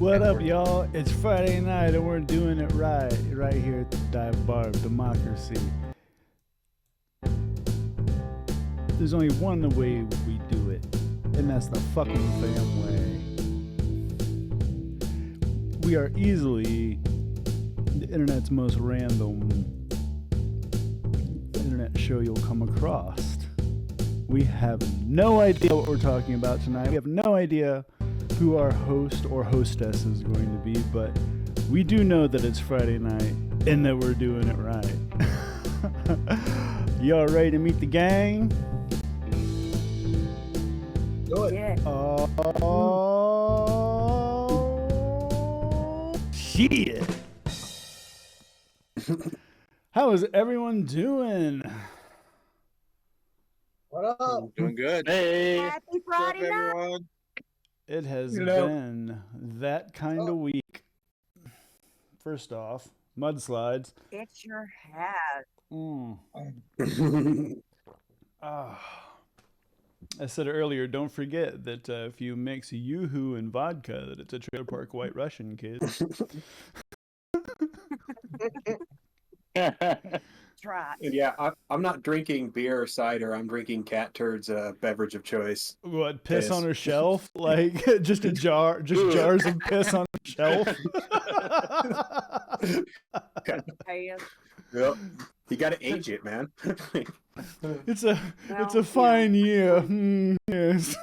What up, y'all? It's Friday night and we're doing it right here at the Divebar of DeMOCKracy. There's only one way we do it, and that's the fucking fam way. We are easily the internet's most random internet show you'll come across. We have no idea what we're talking about tonight. We have no idea who our host or hostess is going to be, but we do know that it's Friday night and that we're doing it right. Y'all ready to meet the gang? Do it. Yeah. Oh, shit. How is everyone doing? What up? Doing good. Hey, Happy Friday night. Everyone. It has You know. been that kind of week. First off, mudslides. It sure has. I said earlier, don't forget that if you mix Yoo-hoo and vodka, that it's a Trailer Park White Russian, kids. That's right. yeah, I'm not drinking beer or cider. I'm drinking cat turds, beverage of choice. What, piss Piss. on a shelf? Like, just a jar, just jars of piss on a shelf? Hey, Yep. You got to age it, man. It's a Well, fine year. Yes.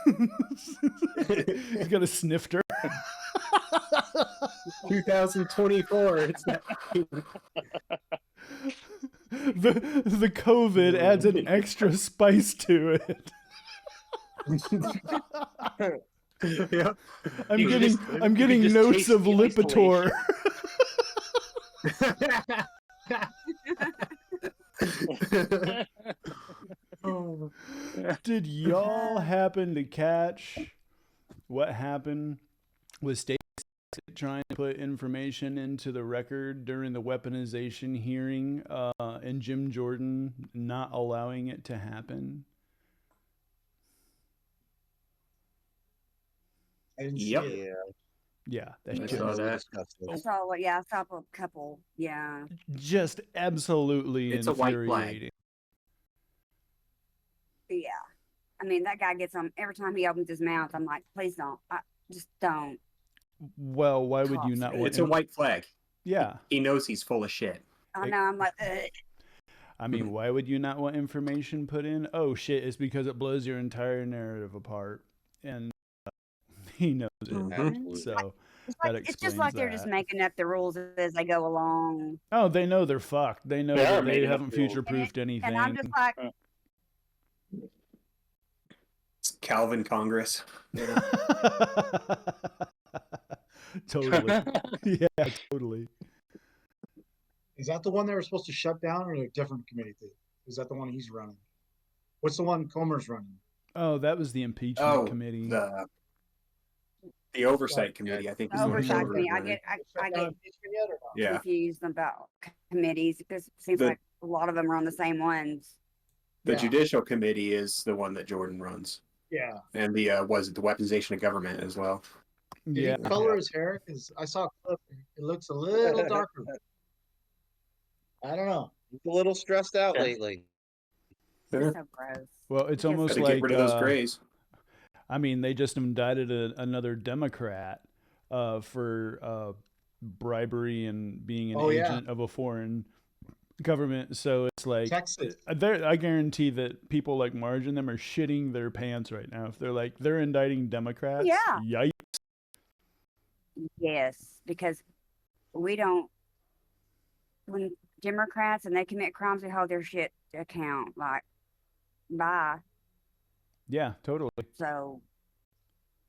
He's got a snifter. 2024. It's not. The COVID adds an extra spice to it. Yep. I'm You getting can just notes taste of the Lipitor. Oh. Did y'all happen to catch what happened with Stacey trying to put information into the record during the weaponization hearing, and Jim Jordan not allowing it to happen? I didn't see Yep. it. Yeah, I that saw kid. that. I saw a couple. Yeah. Just absolutely It's a white flag. infuriating. Yeah. I mean, that guy gets on every time he opens his mouth. I'm like, please don't. Just don't. Well, why would you not want? It's a white flag. Yeah. He knows he's full of shit. I know. I'm like, I mean, why would you not want information put in? Oh shit! It's because it blows your entire narrative apart, and he knows it. Absolutely. So it's just like they're just that. making up the rules as they go along. Oh, they know they're fucked. They know They are that they making up haven't rules. future-proofed anything. And I'm just like, It's Calvin Congress. Totally. Yeah, totally. Is that the one they were supposed to shut down, or a different committee? Is that the one he's running? What's the one Comer's running? Oh, that was the impeachment committee. The oversight committee, I think. is the one oversight Comer committee. I running. get Shut down impeachment yet or not? Yeah. confused about committees because it seems The- like a lot of them are on the same ones. The Yeah. judicial committee is the one that Jordan runs. Yeah. And the was it the weaponization of government as well. Did Yeah. he color his hair? Because I saw a clip. It looks a little darker. I don't know. He's a little stressed out lately. Sure. So gross. Well, it's Yes. almost Gotta like get rid of those grays. I mean, they just indicted another Democrat for bribery and being an Oh, yeah. agent of a foreign government. So it's like Texas. I guarantee that people like Marge and them are shitting their pants right now if they're indicting Democrats. Yeah. Yikes. Yes, because we don't. When Democrats and they commit crimes, we hold their shit to account. Like, bye. Yeah, totally. So,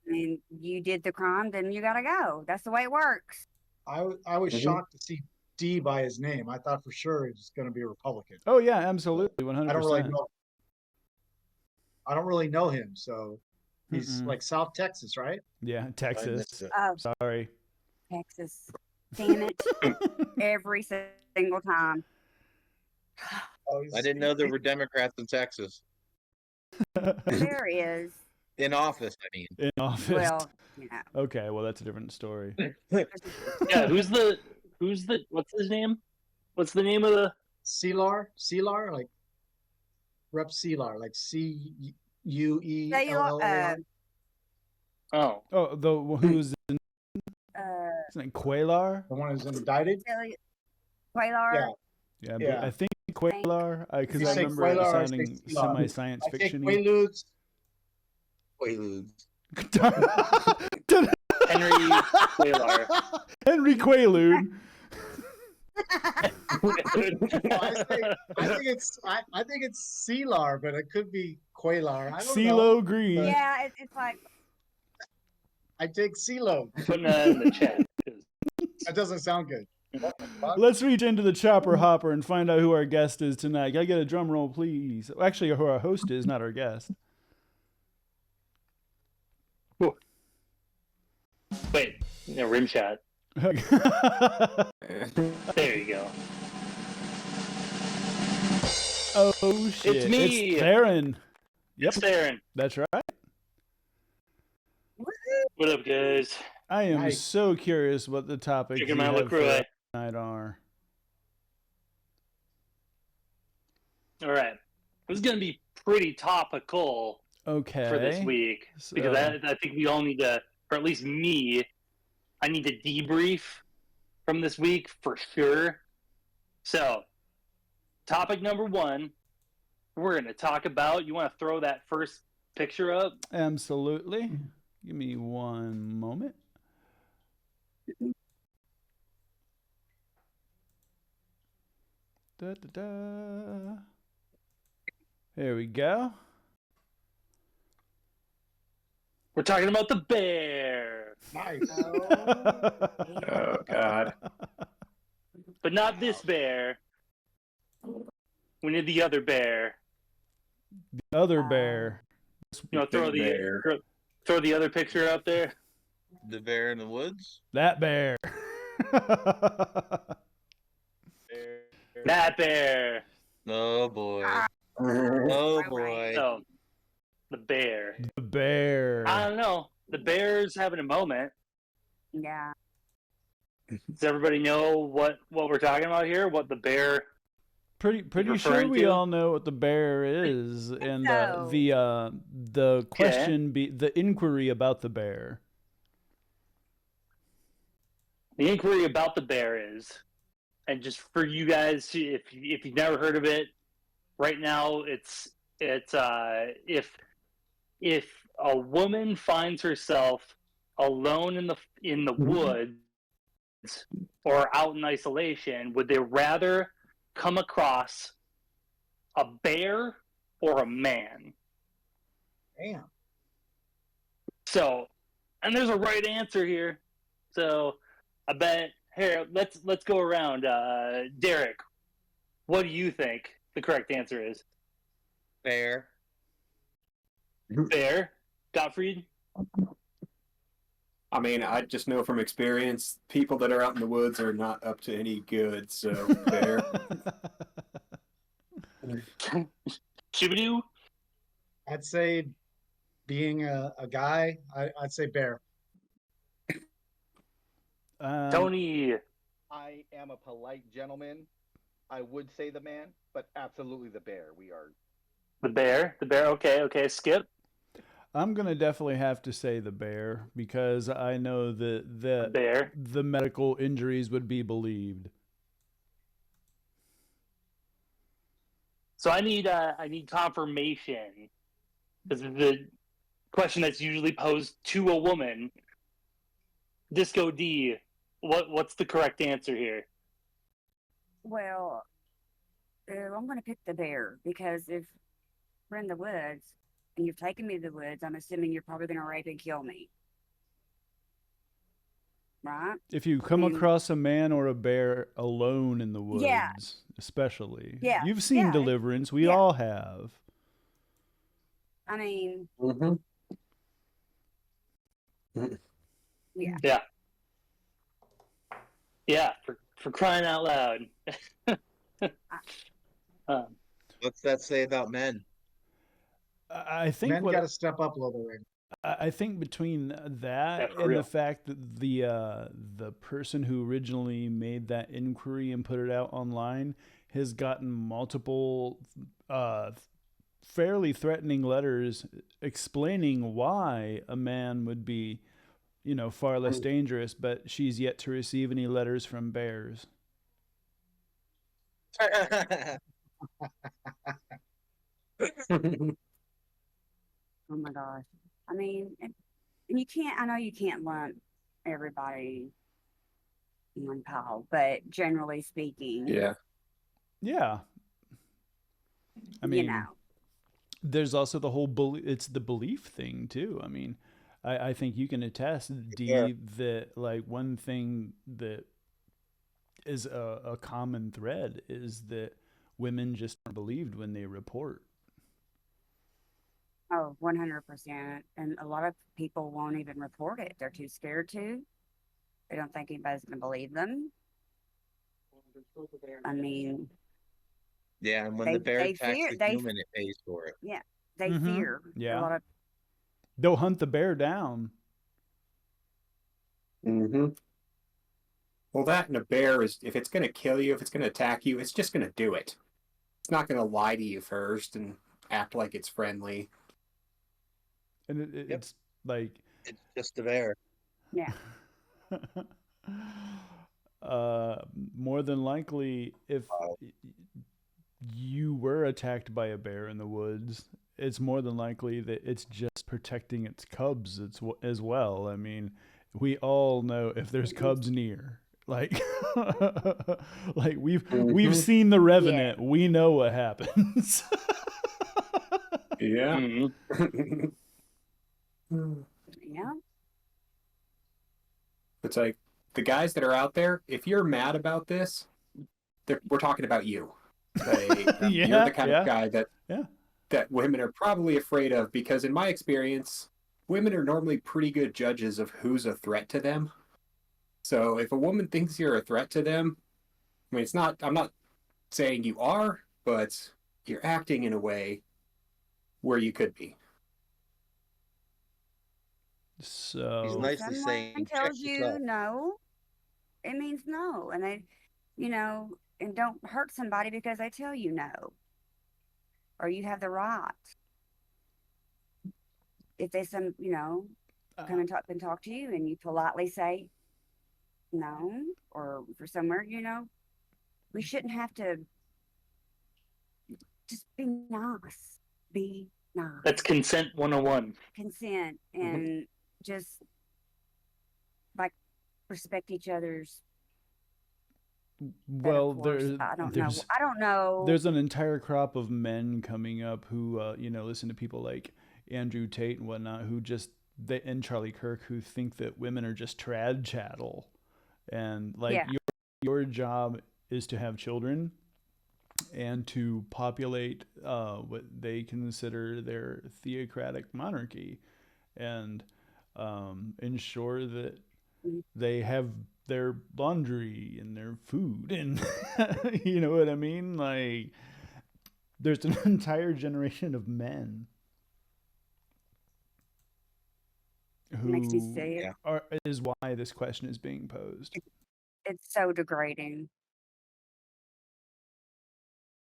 I mean, you did the crime, then you gotta go. That's the way it works. I was shocked to see D by his name. I thought for sure he was going to be a Republican. Oh yeah, absolutely, 100%. I don't really know. I don't really know him, so he's like South Texas, right? Yeah, Texas. Oh, Sorry. Texas. Damn it. Every single time. Oh, I didn't know there were Democrats in Texas. There is. In office, I mean. In office. Well, yeah. Okay, well that's a different story. Yeah, who's the what's his name? What's the name of the Sealar, like Rep Sealar, like CUELLAR. oh Oh, the who's isn't it Quaylar? The one who's indicted. Quaylar. Yeah. Yeah, Yeah. I think Quaylar, because You I say remember it Quaylar, I say sounding Sealar. semi-science I say fiction-y. Quaaludes. Quaaludes. Henry Quaylar. Henry Quaalude. I think it's Sealar, but it could be Quaylar. I don't CeeLo know. Green. Yeah, it's like I take CeeLo. Putting that in the chat. That doesn't sound good. Let's reach into the chopper hopper and find out who our guest is tonight. Can I get a drum roll, please? Actually, who our host is, not our guest. Wait, no, rim shot. There you go. Oh shit! It's me. It's Theron. Yep, It's Darren. that's right. What up, guys? I am Nice. so curious what the topics Chicken you Man have for LaCroix. us tonight are. All right. This is going to be pretty topical Okay. for this week because I think we all need to, or at least me, I need to debrief from this week for sure. So, topic number one, we're going to talk about, you want to throw that first picture up? Absolutely. Give me one moment. Da, da, da. There we go. We're talking about the bear, Nice. Oh God. but not this bear. We need the other bear. The other bear. You know, throw Big bear. throw the other picture up there. The bear in the woods. That bear. That bear. Oh boy. Ah. Oh Right, boy. So, the bear. The bear. I don't know. The bear's having a moment. yeah. Does everybody know what we're talking about here? What the bear? Pretty sure referring we to? all know what the bear is, and so. the question the inquiry about the bear. The inquiry about the bear is, and just for you guys, if you've never heard of it, right now it's if a woman finds herself alone in the woods or out in isolation, would they rather come across a bear or a man? Damn. So, and there's a right answer here. So, I bet here let's go around. Derek, what do you think the correct answer is? Bear. Bear. Gottfried. I mean, I just know from experience, people that are out in the woods are not up to any good. So bear. Shibidoo. I'd say, being a guy, I'd say bear. Tony. I am a polite gentleman. I would say the man, but absolutely the bear. We are. The bear. Okay. Skip. I'm gonna definitely have to say the bear because I know that The bear. the medical injuries would be believed. So I need confirmation because the question that's usually posed to a woman. Disco D, what's the correct answer here? Well, I'm going to pick the bear because if we're in the woods and you've taken me to the woods, I'm assuming you're probably going to rape and kill me. Right? If you come Mm. across a man or a bear alone in the woods, Yeah. especially, Yeah, you've seen yeah, Deliverance. We yeah. all have. I mean, Mm-hmm. yeah. Yeah, for crying out loud. What's that say about men? I think Men got to step up a little bit. I think between that Yeah, for and real. the fact that the person who originally made that inquiry and put it out online has gotten multiple fairly threatening letters explaining why a man would be, far less dangerous, but she's yet to receive any letters from bears. Oh my gosh. I mean, and you can't, I know you can't lump everybody in one pile, but generally speaking, Yeah. Yeah. I you mean, know, there's also the whole it's the belief thing too. I mean, I think you can attest, D, Yeah. that like one thing that is a common thread is that women just aren't believed when they report. oh, 100%. And a lot of people won't even report it. They're too scared to. They don't think anybody's going to believe them. I mean, Yeah, and when the bear they attacks fear, the human, it pays for it. yeah, they Mhm. fear Yeah. a lot of, They'll hunt the bear down. Mm-hmm. Well, that and a bear is, if it's going to kill you, if it's going to attack you, it's just going to do it. It's not going to lie to you first and act like it's friendly. And Yep. it's like It's just a bear. yeah. more than likely, if Wow. you were attacked by a bear in the woods, it's more than likely that it's just protecting its cubs as well. I mean, we all know if there's cubs near, like, like we've seen The Revenant. We know what happens. Yeah. Mhm. Yeah. It's like the guys that are out there, if you're mad about this, we're talking about you. You're the kind of guy that women are probably afraid of, because in my experience, women are normally pretty good judges of who's a threat to them. So if a woman thinks you're a threat to them, I mean, I'm not saying you are, but you're acting in a way where you could be. He's So nicely Someone saying, check tells you yourself. no, it means no. And they, and don't hurt somebody because they tell you no. Or you have the right. If they come and talk to you and you politely say no, or for somewhere, we shouldn't have to just be nice. Be nice. That's consent 101. Consent and just like respect each other's. well, I don't know. There's an entire crop of men coming up who, listen to people like Andrew Tate and whatnot, and Charlie Kirk, who think that women are just trad chattel, and like your job is to have children and to populate what they consider their theocratic monarchy, and ensure that they have their laundry and their food, and you know what I mean? Like, there's an entire generation of men who Makes me sick. is why this question is being posed. It's so degrading.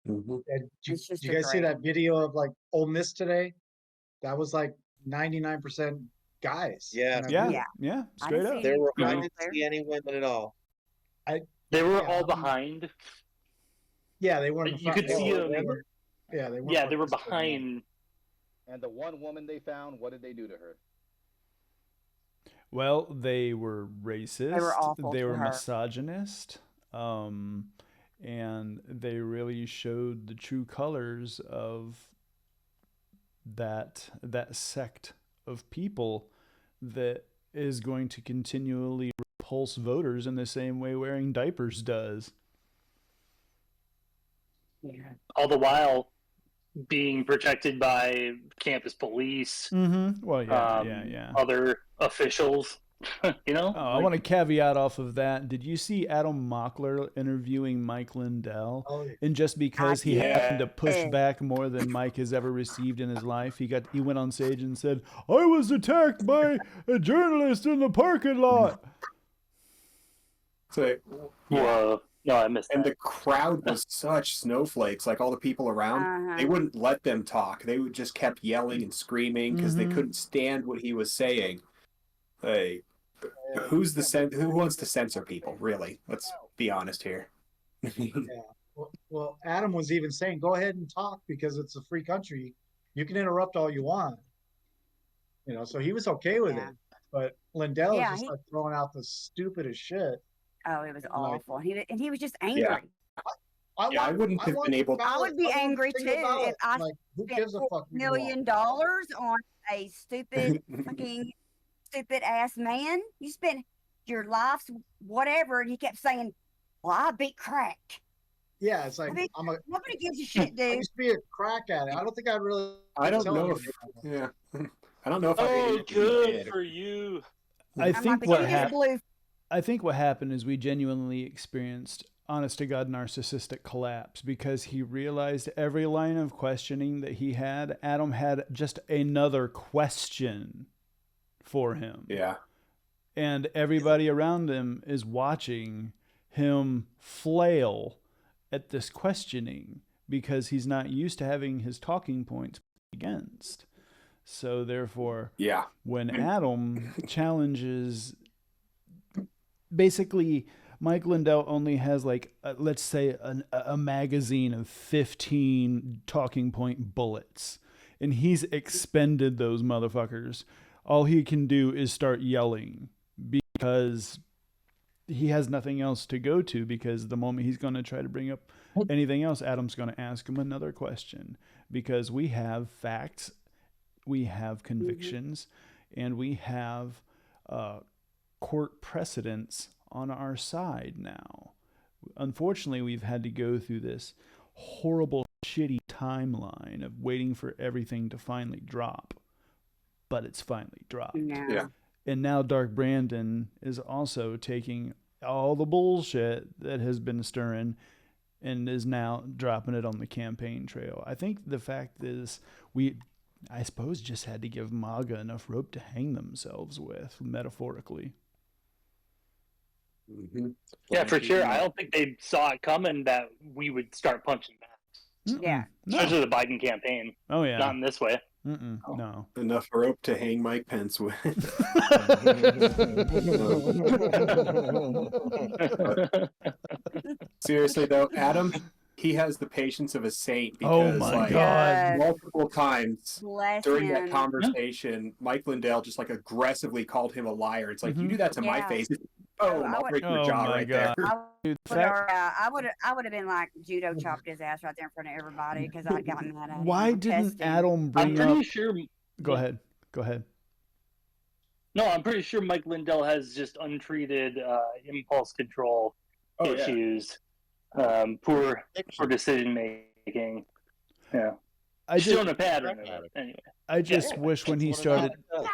And It's just did you guys see that video of like Ole Miss today? That was like 99% guys. Yeah. Yeah, straight up. I Yeah. didn't see any women at all. They were all behind. Yeah, they weren't. You could see them. Yeah, they weren't. Yeah, they were participating. behind. And the one woman they found, what did they do to her? Well, they were racist. They were awful They to were her. misogynist. And they really showed the true colors of that sect of people that is going to continually repulse voters in the same way wearing diapers does. Yeah. All the while being protected by campus police, Mm-hmm. Well, yeah. other officials. You know? I want to caveat off of that. Did you see Adam Mockler interviewing Mike Lindell? Oh, yeah. And just because he Yeah. happened to push back more than Mike has ever received in his life, he went on stage and said, "I was attacked by a journalist in the parking lot." So, Whoa. No, I missed and that. the crowd was such snowflakes, like all the people around, they wouldn't let them talk. They would just kept yelling and screaming because they couldn't stand what he was saying. Like, who wants to censor people, really? Let's be honest here. Well, Adam was even saying, go ahead and talk because it's a free country. You can interrupt all you want. You know, so he was okay with it. But Lindell was just like throwing out the stupidest shit. Oh, it was awful. He was just angry. Yeah. I wouldn't have been able to. I would be angry too if I who gives a fuck? $4 million on a stupid fucking stupid ass man. You spent your life's whatever, and he kept saying, "Well, I beat crack." Yeah, it's like nobody gives a shit, dude. I used to be a crack at it. I don't think I'd really. I don't know if. Yeah. I don't know if. Oh, good for you. I think what happened is we genuinely experienced honest to God narcissistic collapse because he realized every line of questioning that he had, Adam had just another question for him. Yeah. And everybody around him is watching him flail at this questioning because he's not used to having his talking points against. So therefore, when Adam challenges, basically Mike Lindell only has like, let's say a magazine of 15 talking point bullets, and he's expended those motherfuckers. All he can do is start yelling because he has nothing else to go to, because the moment he's going to try to bring up anything else, Adam's going to ask him another question, because we have facts, we have convictions, and we have court precedents on our side now. Unfortunately, we've had to go through this horrible, shitty timeline of waiting for everything to finally drop. But it's finally dropped. Yeah. And now Dark Brandon is also taking all the bullshit that has been stirring and is now dropping it on the campaign trail. I think the fact is I suppose, just had to give MAGA enough rope to hang themselves with, metaphorically. Mm-hmm. Yeah, for sure. I don't think they saw it coming that we would start punching back. Yeah. Especially the Biden campaign. Oh, yeah. Not in this way. No. Enough rope to hang Mike Pence with. Seriously, though, Adam, he has the patience of a saint because, God, multiple times during that him. conversation, Mike Lindell just like aggressively called him a liar. It's like, you do that to my face. I'll break your jaw right there. I would have been like judo chopped his ass right there in front of everybody because I'd gotten mad at him. Why didn't Adam bring I'm pretty up? sure. Go ahead. No, I'm pretty sure Mike Lindell has just untreated impulse control issues, poor decision making. Yeah, showing a pattern of it. Anyway, I just wish when he started. Now you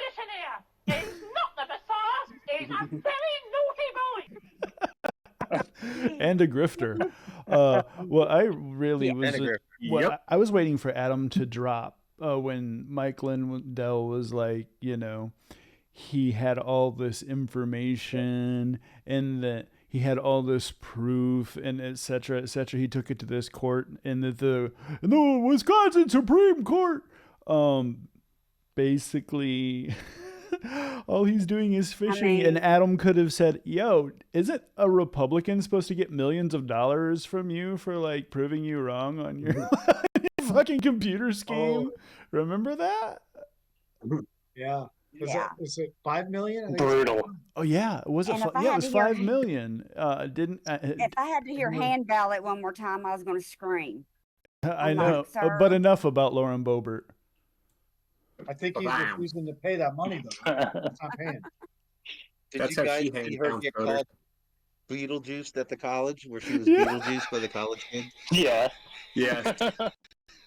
listen here. He's not the Messiah. He's a very naughty boy. And a grifter. Well, I really was. I was waiting for Adam to drop when Mike Lindell was like, he had all this information and that he had all this proof and et cetera, et cetera. He took it to this court, and that the Wisconsin Supreme Court, basically. All he's doing is fishing, and Adam could have said, "Yo, isn't a Republican supposed to get millions of dollars from you for like proving you wrong on your fucking computer scheme?" Remember that? Yeah. Is it 5 million? Brutal. Oh yeah, was it? It was 5 million. If I had to hear hand ballot one more time, I was going to scream. I know, but enough about Lauren Boebert. I think he's refusing to pay that money, though. He's not paying. Did you guys see her get called Beetlejuice at the college, where she was Beetlejuice by the college kids? Yeah. Yeah.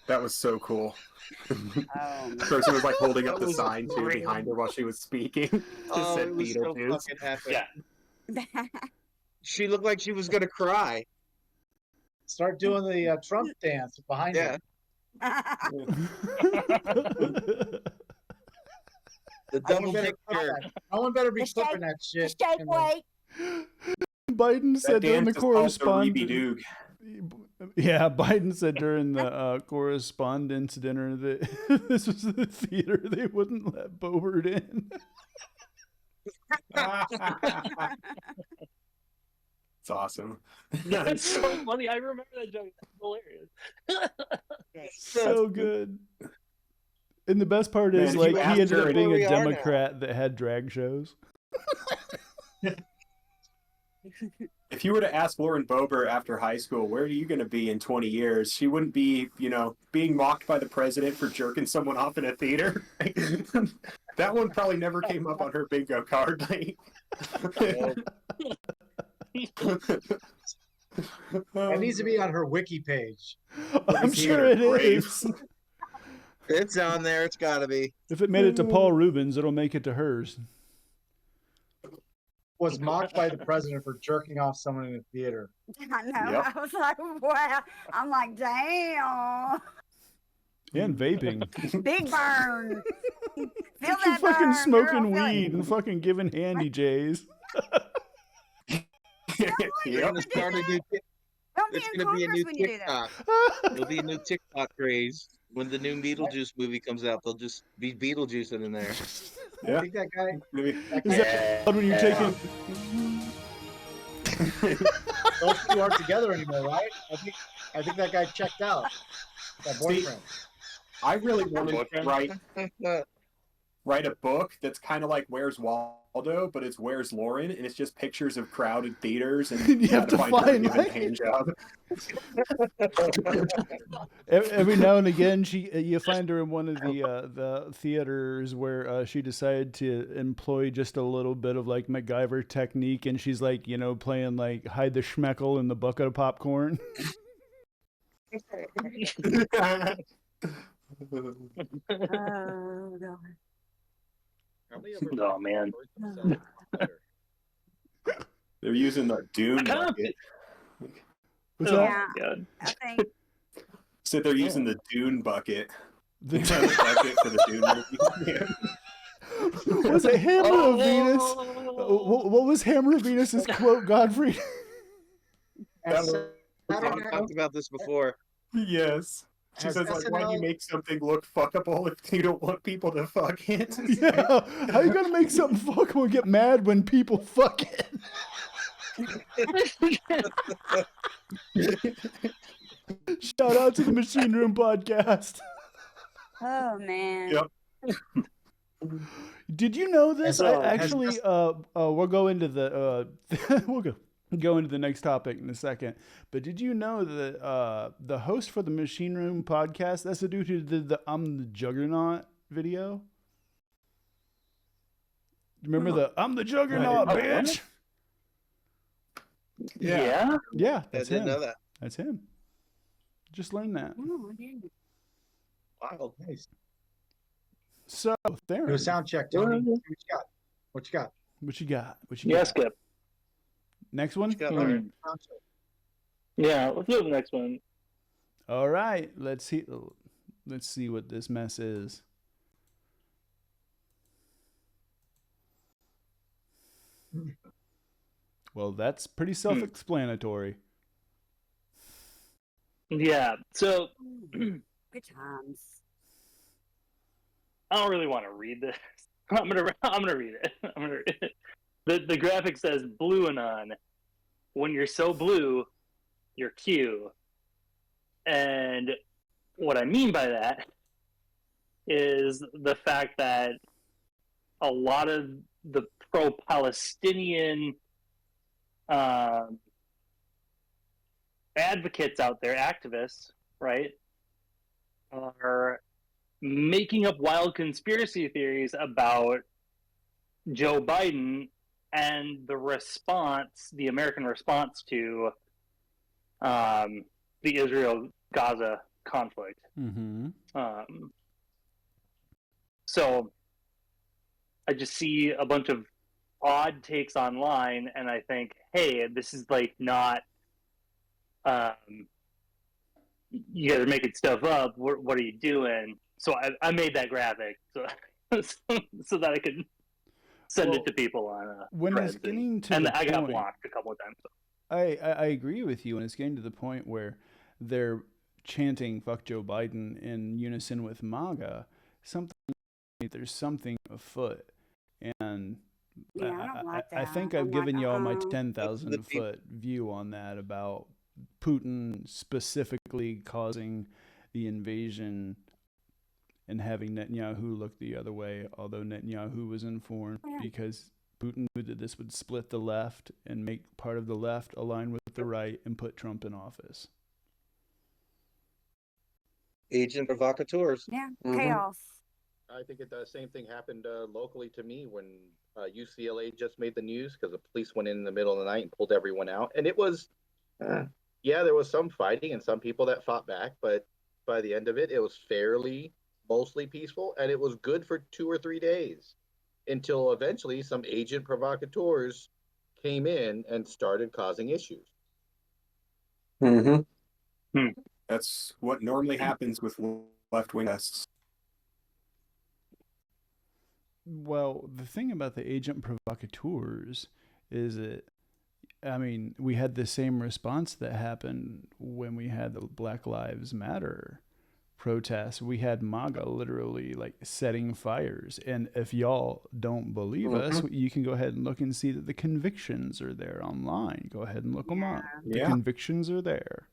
That was so cool. Oh, The person was like holding up That the was sign too great. behind her while she was speaking. Oh, said it was so Beetlejuice. fucking epic. Yeah. She looked like she was gonna cry. Start doing the Trump dance behind Yeah. her. The double dick jerk. No one better be The clipping that shit. Shake in weight. Biden said during the correspondence. Yeah, Biden said during the correspondence dinner that this was the theater they wouldn't let Bobert in. It's awesome. That's so funny. I remember that joke. That's hilarious. So good. And the best part is, Man, like, you he ended asked up being where a we are now. Democrat that had drag shows. If you were to ask Lauren Boebert after high school, where are you going to be in 20 years? She wouldn't be, being mocked by the president for jerking someone off in a theater. That one probably never came up on her bingo card. It needs to be on her wiki page. I'm sure it is. It's on there. It's got to be. If it made it to Paul Rubens, it'll make it to hers. Was mocked by the president for jerking off someone in the theater. I know. Yep. I was like, wow. I'm like, damn. And vaping. Big burn. Feel You're that fucking burn, smoking girl. Feel weed it. and fucking giving handy J's. We're gonna start a new. Don't be It's in gonna be a Congress new when you do that. TikTok. It'll be a new TikTok craze. When the new Beetlejuice movie comes out, they'll just be Beetlejuicing in there. I think that guy. Is that when you're taking... Those two aren't together anymore, right? I think that guy checked out. That boyfriend. I really wanted to write a book that's kind of like Where's Waldo, but it's Where's Lauren, and it's just pictures of crowded theaters and You have to find her like... hand job. Every now and again, you find her in one of the theaters where she decided to employ just a little bit of like MacGyver technique, and she's like, playing like hide the schmeckle in the bucket of popcorn. Oh, God. Oh, man. They're using the Dune bucket. What's Yeah, God. I think. So they're using the Dune bucket. The bucket for the Dune movie. Was it Hammer of Venus? What was Hammer of Venus's quote, Godfrey? We talked about this before. Yes. She says, like, why do you make something look fuckable if you don't want people to fuck it? Yeah. How you gonna make something fuckable and get mad when people fuck it? Shout out to the Machine Room Podcast. Oh, man. Yep. Did you know this? We'll go into the go into the next topic in a second. But did you know that the host for the Machine Room Podcast, that's the dude who did the I'm the Juggernaut video? Remember the I'm the Juggernaut, bitch? Yeah. Yeah, I that's didn't him. know that. That's him. Just learned that. Oh, I didn't. Wow, nice. So, there. Do a sound check, Tony. What you got? What you got? What you got? What you Yes, got? Skip. Next one? What you got, Hmm. Larry? Sound check. Yeah, let's do the next one. All right. Let's see what this mess is. Well, that's pretty self-explanatory. Yeah, so Good times. I don't really want to read this. I'm gonna read it. The graphic says BlueAnon. When you're so blue, you're Q. And what I mean by that is the fact that a lot of the pro-Palestinian advocates out there, activists, right, are making up wild conspiracy theories about Joe Biden and the American response to the Israel-Gaza conflict. Mm-hmm. So I just see a bunch of odd takes online, and I think, hey, this is like not. You guys are making stuff up. What are you doing? So I made that graphic so that I could send it to people on when it's getting to and the I got point, blocked a couple of times. So. I agree with you, and it's getting to the point where they're chanting "fuck Joe Biden" in unison with MAGA. There's something afoot, and Yeah, I don't like that. I think I've given y'all my 10,000 foot view on that about Putin specifically causing the invasion and having Netanyahu look the other way, although Netanyahu was informed because Putin knew that this would split the left and make part of the left align with the right and put Trump in office. Agent provocateurs. Yeah, chaos. I think the same thing happened locally to me when UCLA just made the news because the police went in the middle of the night and pulled everyone out. And it was, there was some fighting and some people that fought back, but by the end of it, it was mostly peaceful, and it was good for 2 or 3 days until eventually some agent provocateurs came in and started causing issues. Mm-hmm. That's what normally happens with left-wing guests. Well, the thing about the agent provocateurs is that, I mean, we had the same response that happened when we had the Black Lives Matter protests. We had MAGA literally like setting fires. And if y'all don't believe us, you can go ahead and look and see that the convictions are there online. Go ahead and look them up. The convictions are there.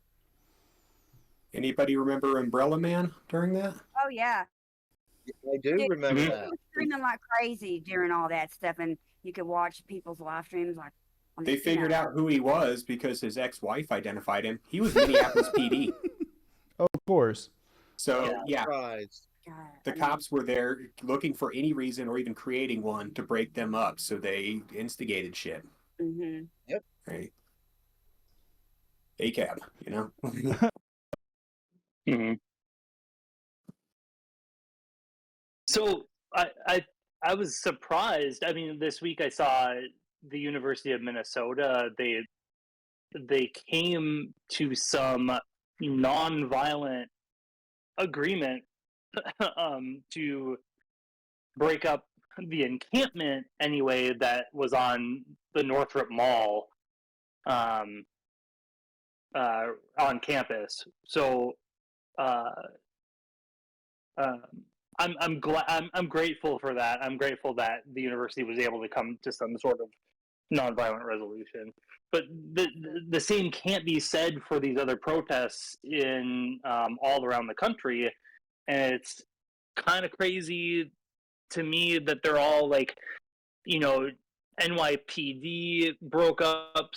Anybody remember Umbrella Man during that? Oh, yeah. I do remember that. He was streaming like crazy during all that stuff, and you could watch people's live streams. Like they figured out who he was because his ex-wife identified him. He was Minneapolis PD. Oh, of course. So, the cops were there looking for any reason or even creating one to break them up, so they instigated shit. Mm-hmm. Yep. Right. ACAB, you know? Mm-hmm. So I was surprised. I mean, this week I saw the University of Minnesota. They came to some nonviolent agreement to break up the encampment anyway that was on the Northrop Mall on campus. So I'm glad. I'm grateful for that. I'm grateful that the university was able to come to some sort of nonviolent resolution. But the same can't be said for these other protests in all around the country, and it's kind of crazy to me that they're all like, NYPD broke up,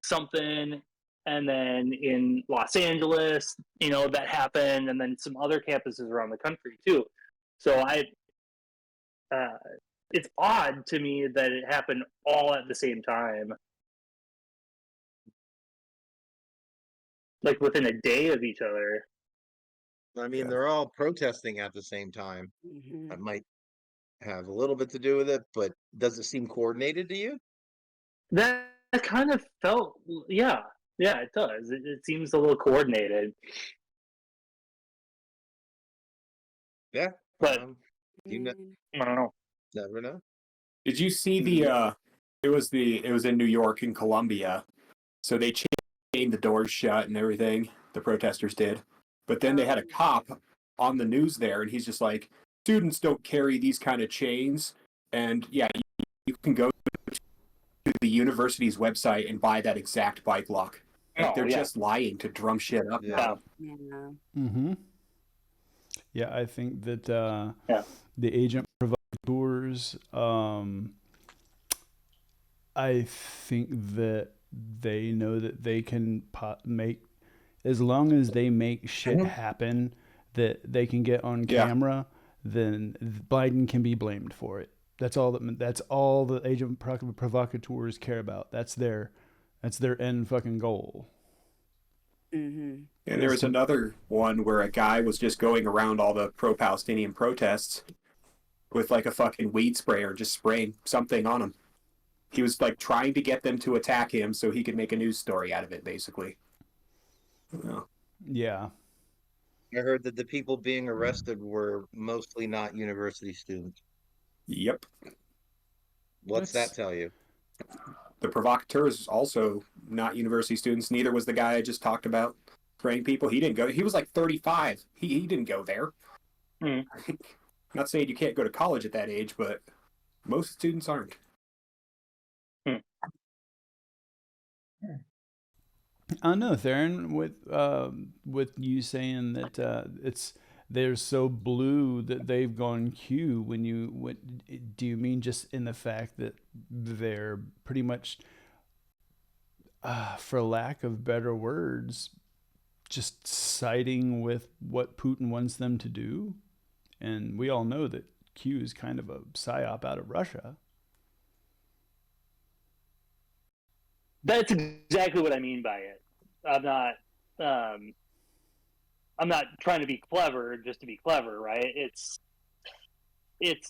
something. And then in Los Angeles, that happened, and then some other campuses around the country too. So it's odd to me that it happened all at the same time, like within a day of each other. I mean, they're all protesting at the same time. Mm-hmm. That might have a little bit to do with it, but does it seem coordinated to you? That kind of felt, yeah, it does. It seems a little coordinated. Yeah, but I don't know. Never know. Did you see the? It was in New York and Columbia, so they chained the doors shut and everything. The protesters did, but then they had a cop on the news there, and he's just like, "Students don't carry these kind of chains." And yeah, you can go to the university's website and buy that exact bike lock. They're just lying to drum shit up. Yeah. Mm-hmm. Yeah, I think that the agent provocateurs, I think that they know that they can make, as long as they make shit happen that they can get on camera, then Biden can be blamed for it. That's all the agent provocateurs care about. That's their end fucking goal. Mm-hmm. And there was another one where a guy was just going around all the pro-Palestinian protests with like a fucking weed sprayer, just spraying something on them. He was like trying to get them to attack him so he could make a news story out of it, basically. Yeah. I heard that the people being arrested were mostly not university students. Yep. What's that tell you? The provocateurs also not university students. Neither was the guy I just talked about spraying people. He didn't go. He was like 35. He didn't go there. Mm. Not saying you can't go to college at that age, but most students aren't. I know, Theron, with you saying that they're so blue that they've gone Q. Do you mean just in the fact that they're pretty much, for lack of better words, just siding with what Putin wants them to do? And we all know that Q is kind of a psyop out of Russia. That's exactly what I mean by it. I'm not trying to be clever just to be clever, right? It's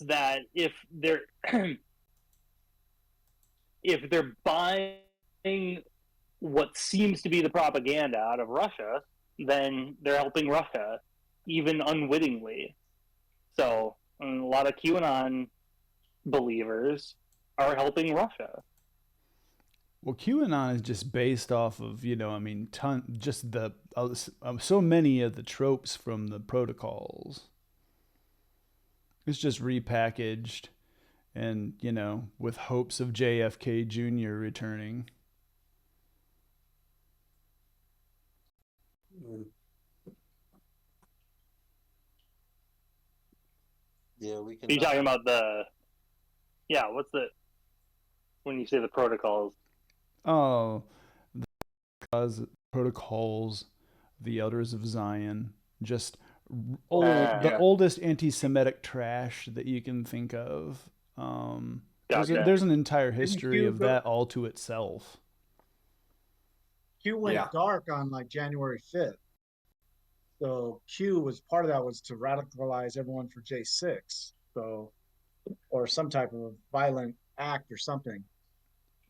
that if they're if they're buying what seems to be the propaganda out of Russia, then they're helping Russia, even unwittingly. So a lot of QAnon believers are helping Russia. Well, QAnon is just based off of, so many of the tropes from the protocols. It's just repackaged and, with hopes of JFK Jr. returning. Yeah, we can. Are you talking about what's when you say the protocols? Oh, the protocols, the Elders of Zion, just the oldest anti-Semitic trash that you can think of. There's an entire history of that all to itself. Q went dark on like January 5th. So Q was part of that was to radicalize everyone for J6. So, or some type of violent act or something.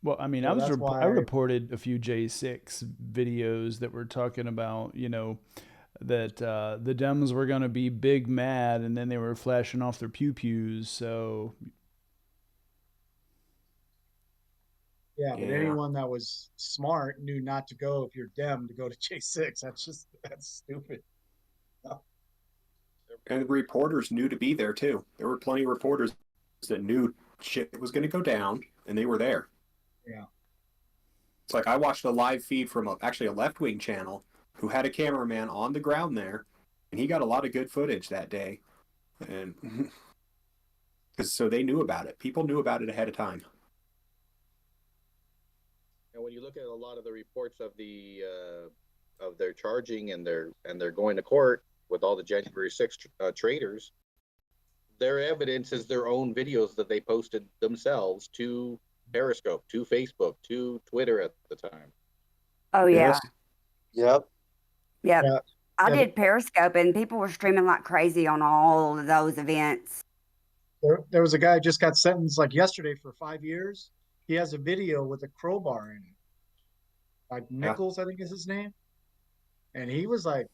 Well, I mean, so I reported a few J6 videos that were talking about, that the Dems were going to be big mad, and then they were flashing off their pew-pews. So, yeah, but anyone that was smart knew not to go if you're Dem to go to J6. That's stupid. No. And the reporters knew to be there too. There were plenty of reporters that knew shit was going to go down, and they were there. Yeah. It's like I watched a live feed from a left-wing channel who had a cameraman on the ground there, and he got a lot of good footage that day. And so they knew about it. People knew about it ahead of time. And when you look at a lot of the reports of of their charging and they're going to court with all the January 6th traitors, their evidence is their own videos that they posted themselves to Periscope, to Facebook, to Twitter at the time. Oh yeah. Yes. Yep. I did Periscope, and people were streaming like crazy on all of those events. There was a guy who just got sentenced like yesterday for 5 years. He has a video with a crowbar in it. Like Nichols, I think is his name. And he was on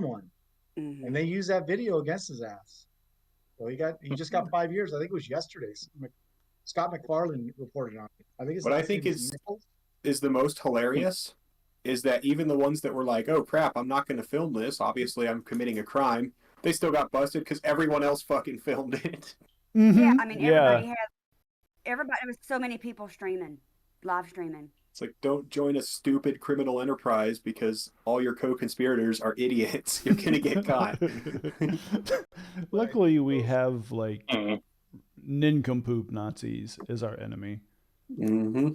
one. Mm-hmm. And they used that video against his ass. So he just got 5 years. I think it was yesterday. Scott McFarlane reported on it. I think what I think is the most hilarious is that even the ones that were like, oh crap, I'm not going to film this. Obviously, I'm committing a crime. They still got busted because everyone else fucking filmed it. Mm-hmm. Yeah, I mean, everybody, there was so many people live streaming. It's like, don't join a stupid criminal enterprise because all your co-conspirators are idiots. You're going to get caught. Luckily, we have like nincompoop Nazis as our enemy. Mm-hmm.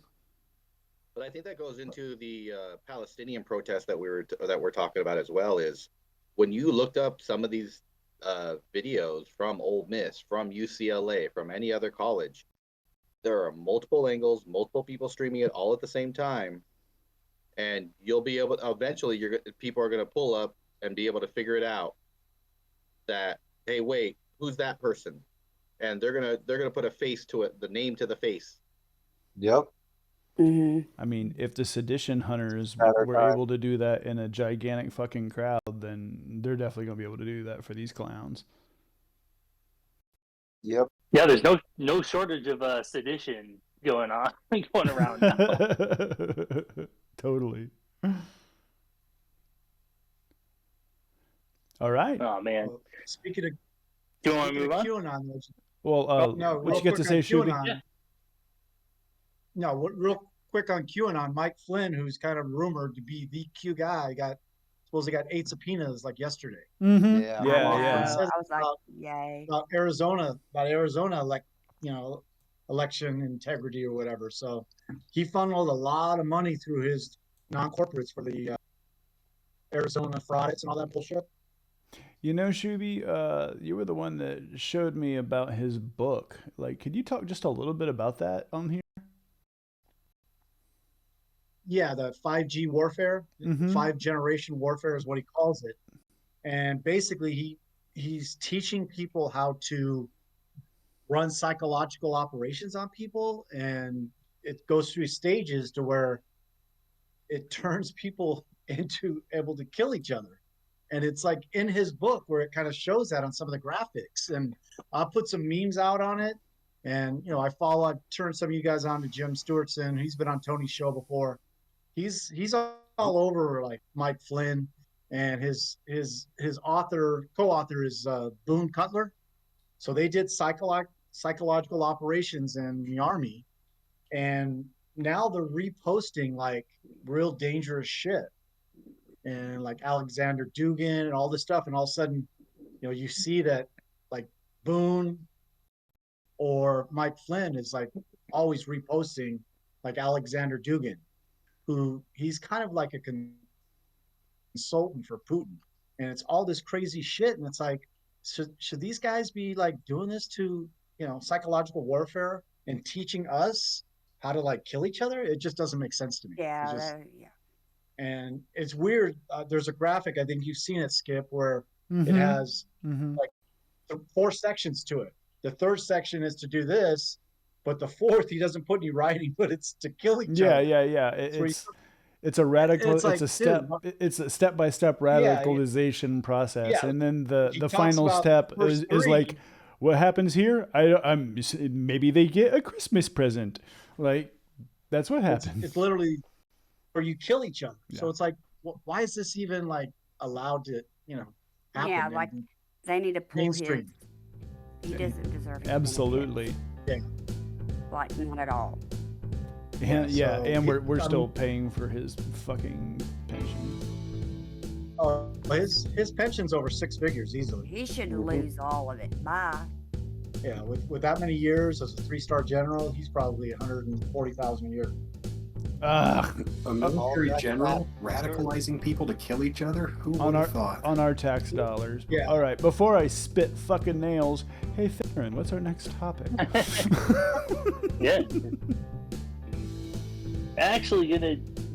But I think that goes into the Palestinian protest that we're talking about as well. Is when you looked up some of these videos from Ole Miss, from UCLA, from any other college, there are multiple angles, multiple people streaming it all at the same time, and you'll be able. Eventually, people are going to pull up and be able to figure it out. That, hey, wait, who's that person? And they're gonna put a face to it, the name to the face. Yep. Mm-hmm. I mean, if the sedition hunters were able to do that in a gigantic fucking crowd, then they're definitely gonna be able to do that for these clowns. Yep. Yeah, there's no shortage of sedition going around now. Totally. All right. Oh man. Well, speaking of, Do you want to move on? QAnon, Well, no, what you got to say, Shuby? QAnon. No, real quick on QAnon. Mike Flynn, who's kind of rumored to be the Q guy, supposedly got 8 subpoenas like yesterday. Mm-hmm. Yeah. Yeah. I was like, yay. About Arizona, like, election integrity or whatever. So he funneled a lot of money through his non-corporates for the Arizona fraudits and all that bullshit. You know, Shuby, you were the one that showed me about his book. Like, could you talk just a little bit about that on here? Yeah, the 5G warfare, 5-generation warfare is what he calls it. And basically, he's teaching people how to run psychological operations on people, and it goes through stages to where it turns people into able to kill each other. And it's like in his book where it kind of shows that on some of the graphics. And I'll put some memes out on it. And, I've turned some of you guys on to Jim Stewartson. He's been on Tony's show before. He's all over like Mike Flynn, and his co-author is Boone Cutler. So they did psychological operations in the Army, and now they're reposting like real dangerous shit, and like Alexander Dugan and all this stuff, and all of a sudden, you see that like Boone or Mike Flynn is like always reposting like Alexander Dugan, who he's kind of like a consultant for Putin, and it's all this crazy shit, and it's like, should these guys be like doing this to psychological warfare and teaching us how to like kill each other? It just doesn't make sense to me. Yeah. And it's weird. There's a graphic, I think you've seen it, Skip, where it has like 4 sections to it. The 3rd section is to do this, but the 4th he doesn't put any writing, but it's to kill each other. Yeah. It's a radical. It's like, a step. Dude, it's a step-by-step radicalization process, yeah, and then the talks final about step the is first 3. like, what happens here? I'm maybe they get a Christmas present. Like, that's what happens. It's literally where you kill each other. Yeah. So it's like, why is this even like allowed to happen? Yeah, like they need to pull mainstream. He doesn't deserve it. Absolutely. Yeah. Like, not at all. And, so and we're still paying for his fucking pension. Oh, his pension's over 6 figures easily. He should lose all of it. Bye. Yeah, with that many years as a 3-star general, he's probably $140,000 a year. A military general radicalizing people to kill each other? Who would have thought? On our tax dollars. Yeah. All right, before I spit fucking nails, hey Theron, what's our next topic? Yeah. Actually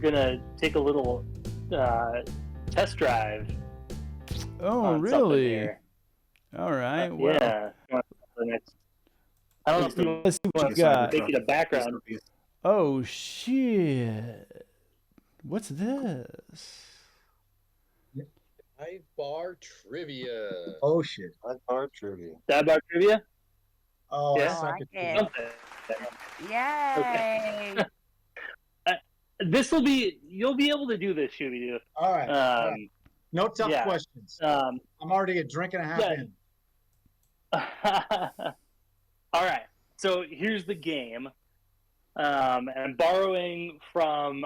gonna take a little test drive. Oh, really? All right. Well, yeah. I don't know if you let's see what want you got. to make it a background. Oh shit! What's this? Divebar trivia. Oh shit! Divebar trivia. Divebar trivia? Oh, Yeah. I suck at I that. Yay! You'll be able to do this, Shooby. All right. No tough yeah. questions. I'm already a drink and a half in. All right. So here's the game. And I'm borrowing from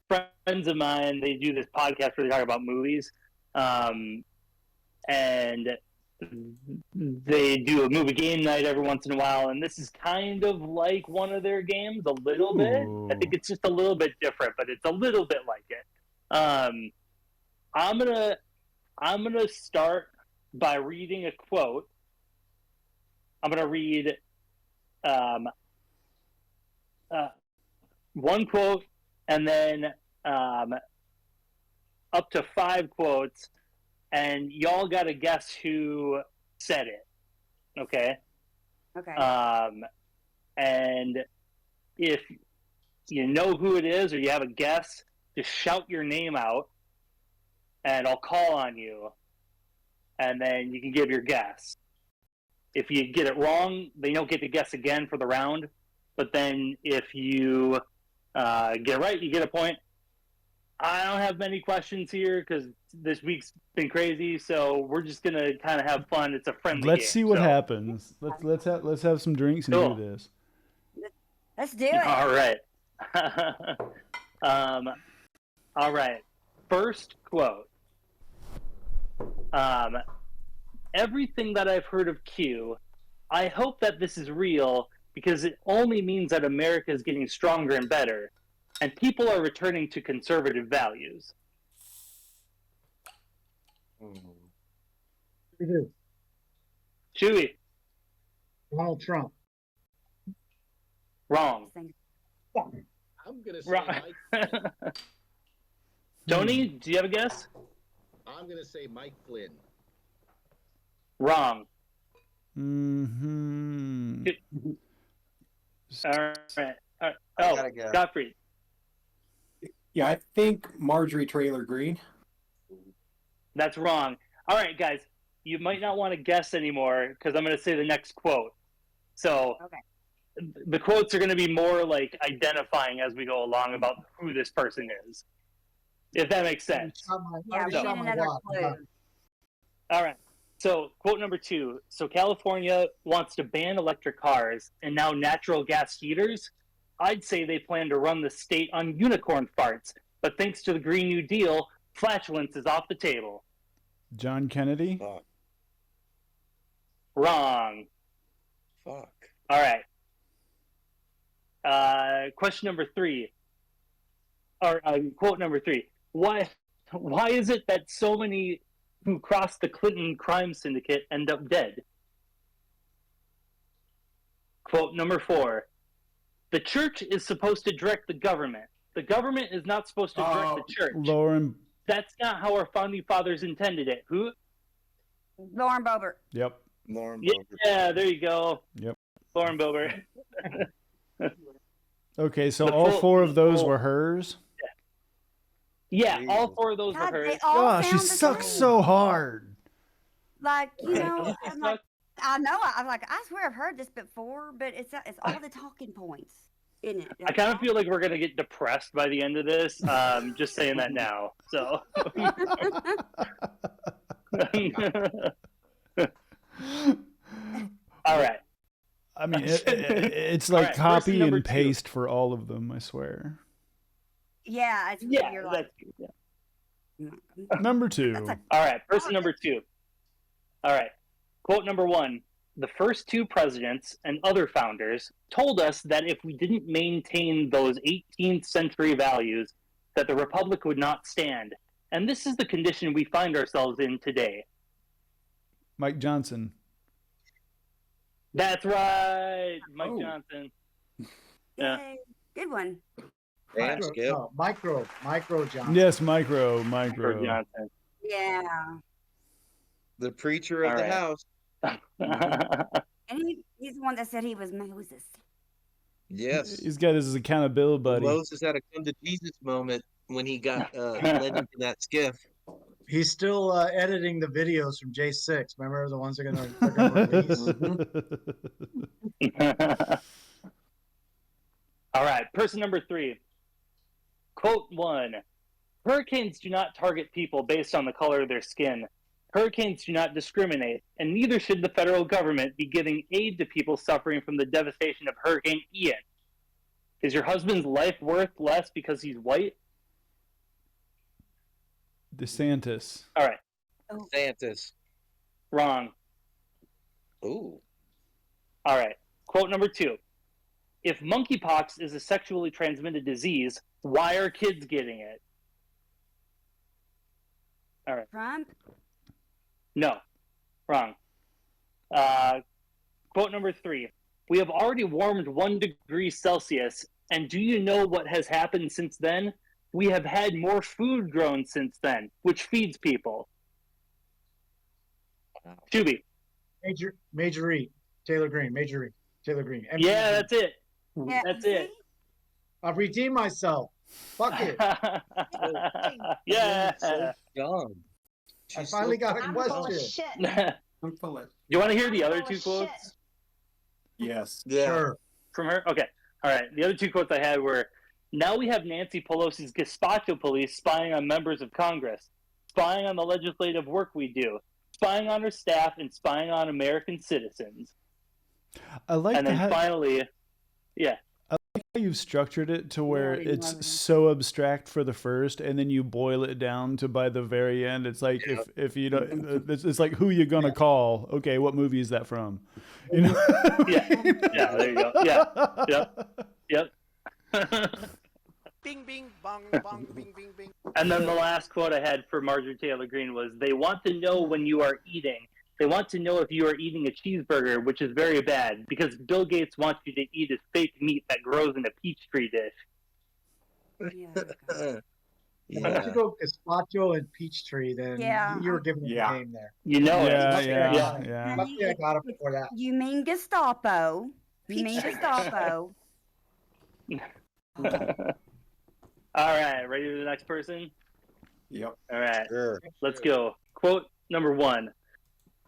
friends of mine. They do this podcast where they talk about movies. And they do a movie game night every once in a while. And this is kind of like one of their games a little bit. I think it's just a little bit different, but it's a little bit like it. I'm gonna start by reading a quote. I'm gonna read one quote, and then up to 5 quotes, and y'all got to guess who said it. Okay. Okay. And if you know who it is or you have a guess, just shout your name out, and I'll call on you, and then you can give your guess. If you get it wrong, then you don't get to guess again for the round. But then if you get it right, you get a point. I don't have many questions here because this week's been crazy, so we're just gonna kind of have fun. It's a friendly game. Let's see what happens. Let's have some drinks and Cool. do this. Let's do it. All right. All right. First quote. Everything that I've heard of Q, I hope that this is real because it only means that America is getting stronger and better, and people are returning to conservative values. Chewy. Donald Trump. Wrong. I'm gonna say Wrong. Mike. Tony, do you have a guess? I'm gonna say Mike Flynn. Wrong. Mm-hmm. All right. I Oh, gotta go. Godfrey. Yeah, I think Marjorie Taylor Greene. That's wrong. All right, guys. You might not want to guess anymore because I'm going to say the next quote. So the quotes are going to be more like identifying as we go along about who this person is, if that makes sense. Yeah, we need another clue. All right. So quote number 2. So California wants to ban electric cars and now natural gas heaters. I'd say they plan to run the state on unicorn farts, but thanks to the Green New Deal, flatulence is off the table. John Kennedy? Fuck. Wrong. Fuck. All right. Question number 3. Or quote number 3. Why is it that so many who cross the Clinton crime syndicate end up dead? Quote number 4. The church is supposed to direct the government. The government is not supposed to direct the church. Lauren. That's not how our founding fathers intended it. Who? Lauren Boebert. Yep. Lauren Boebert. Yeah, there you go. Yep. Lauren Boebert. Okay, so all 4 of those were hers? Yeah, all 4 of those God, were hers. they all Oh, she sound the sucks same. so hard. Like, you know, I'm like, I know. I'm like, I swear I've heard this before, but it's all the talking points, isn't it? I kind of feel like we're gonna get depressed by the end of this. Just saying that now. So. All right. I mean, it's like All right, copy number and 2. paste for all of them, I swear. Yeah, it's Yeah, you're like, Number 2. All right, person number 2. All right, quote number 1. The first 2 presidents and other founders told us that if we didn't maintain those 18th century values, that the republic would not stand. And this is the condition we find ourselves in today. Mike Johnson. That's right, Mike Johnson. Yeah. Yay. Good one. Damn, Skip. No, Micro Johnson. Yes, Micro. Johnson. Yeah. The preacher of All the right. house. And he's the one that said he was Moses. Yes. He's got his accountability buddy. Moses had a come to Jesus moment when he got led into that skiff. He's still editing the videos from J6. Remember the ones they're gonna release? All right, person number 3. Quote 1. Hurricanes do not target people based on the color of their skin. Hurricanes do not discriminate, and neither should the federal government be giving aid to people suffering from the devastation of Hurricane Ian. Is your husband's life worth less because he's white? DeSantis. All right. Santis. Wrong. Ooh. All right. Quote number 2. If monkeypox is a sexually transmitted disease, why are kids getting it? All right. Trump? No. Wrong. Quote number 3. We have already warmed 1 degree Celsius, and do you know what has happened since then? we have had more food grown since then, which feeds people. Shuby. Major E. Taylor Green. Major E. Taylor Green. MTV. Yeah, that's it. Yeah, That's see? it. I've redeemed myself. Fuck it. Yeah. So young. I She's finally so got a I'm full of question. shit. I'm full of. You want to hear the I'm other full two of quotes shit. Yes. Yeah. Sure. from her? Okay. All right. The other two quotes I had were, now we have Nancy Pelosi's Gestapo police spying on members of Congress, spying on the legislative work we do, spying on our staff, and spying on American citizens. I like And then how finally, yeah. you've structured it to where I didn't it's know that. so abstract for the first, and then you boil it down to by the very end. It's like if you don't, it's like who you gonna call? Okay, what movie is that from? You know? Yeah. Yeah, there you go. Yeah. Yep. Bing, bing, bong, bong, bing, bing, bing. And then the last quote I had for Marjorie Taylor Greene was, they want to know when you are eating. They want to know if you are eating a cheeseburger, which is very bad, because Bill Gates wants you to eat his fake meat that grows in a peach tree dish. Yeah. If you go gazpacho and Peachtree, then Yeah. you were giving it Yeah. a name there. You know Yeah, it. yeah. Luckily, I got it before that. You mean Gestapo. You mean Gestapo. All right, ready for the next person? Yep. All right, Sure. let's go. Quote number 1.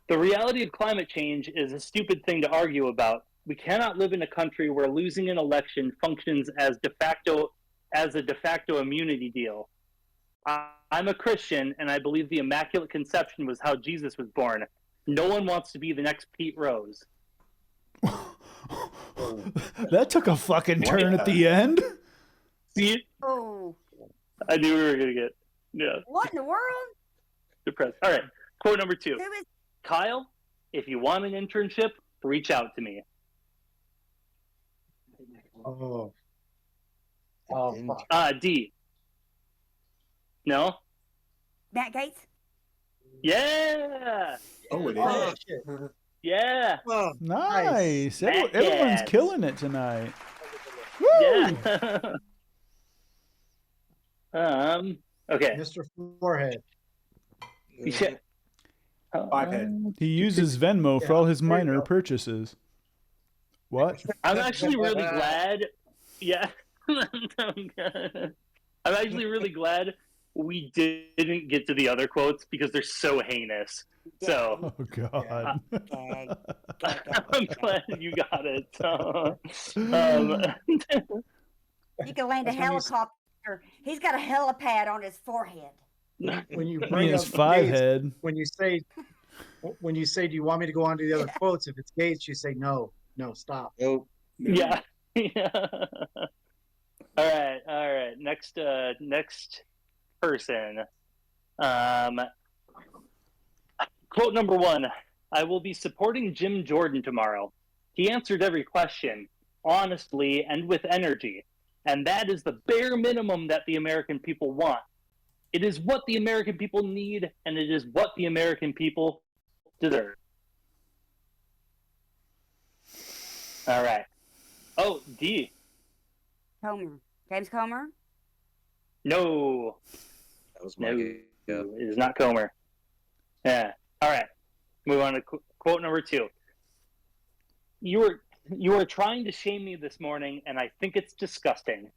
The reality of climate change is a stupid thing to argue about. We cannot live in a country where losing an election functions as a de facto immunity deal. I'm a Christian, and I believe the Immaculate Conception was how Jesus was born. No one wants to be the next Pete Rose. That took a fucking turn at the end. See, Oh, I knew we were gonna get what in the world? depressed. All right, quote number 2. Who is? Kyle, if you want an internship, reach out to me. Oh. Oh, fuck. D. No? Matt Gates? Yeah! Oh, it Oh, is. shit. Yeah! Oh, Nice. Matt Everyone's Gaetz. killing it tonight. Woo! Yeah! Okay. Mr. Forehead. Yeah. Five head. He uses Venmo for all his there you minor go. purchases. What? I'm actually really glad. Yeah. I'm actually really glad we didn't get to the other quotes because they're so heinous. So Oh God. I'm glad you got it. He can land a helicopter. He's got a helipad on his forehead. When you He bring has up 5 Gates, head. when you say, do you want me to go on to the other quotes? If it's Gates, you say no, stop. Nope. Yeah. All right. Next person. Quote number 1. I will be supporting Jim Jordan tomorrow. He answered every question, honestly and with energy. And that is the bare minimum that the American people want. It is what the American people need, and it is what the American people deserve. All right. Oh, D. Comer. James Comer? No. That was my No, game. Yeah. it is not Comer. Yeah. All right. Move on to quote number 2. You are trying to shame me this morning, and I think it's disgusting.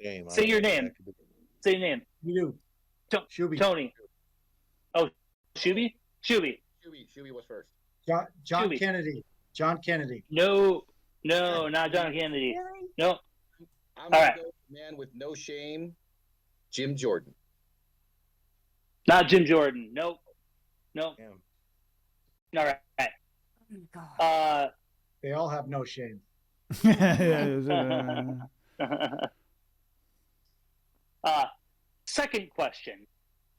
Shame. Say your name. Say your name. You do. Shuby. Tony. Oh, Shuby? Shuby. Shuey was first. John Shuby. Kennedy. John Kennedy. No, not John Kennedy. Really? No. I'm All gonna right. go with the man with no shame, Jim Jordan. Not Jim Jordan. Nope. Damn. All right. Oh, God. They all have no shame. Second question.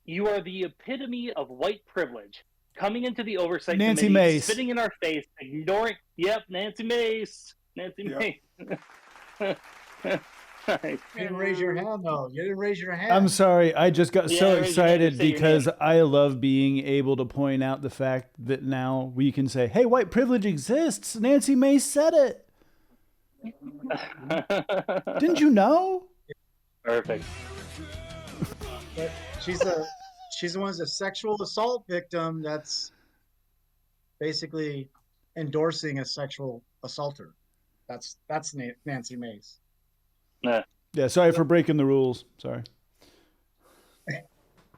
You are the epitome of white privilege. Coming into the oversight Nancy committee, Mace. spitting in our face, ignoring. Yep, Nancy Mace. Nancy Yep. Mace. You didn't raise your hand, though. You didn't raise your hand. I'm sorry. I just got so raise your hand, excited just say your because name. I love being able to point out the fact that now we can say, hey, white privilege exists. Nancy Mace said it. Didn't you know? Perfect. But she's the one's a sexual assault victim that's basically endorsing a sexual assaulter. That's Nancy Mace. Yeah, sorry for breaking the rules. Sorry.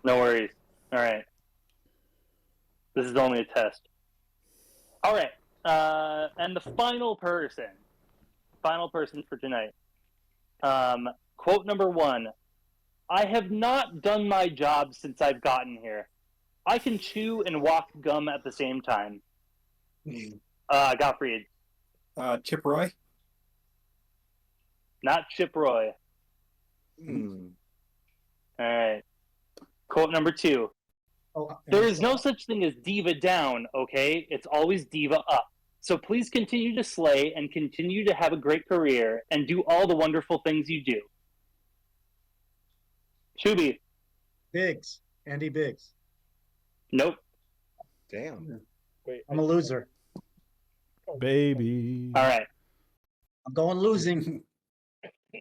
No worries. All right. This is only a test. All right. And the final person for tonight. Quote number 1. I have not done my job since I've gotten here. I can chew and walk gum at the same time. Gottfried. Chip Roy? Not Chip Roy. All right. Quote number 2. There is no such thing as diva down, okay? It's always diva up. So please continue to slay and continue to have a great career and do all the wonderful things you do. Shuby. Biggs. Andy Biggs. Nope. Damn. Wait, I'm a loser. Baby. All right. I'm going losing.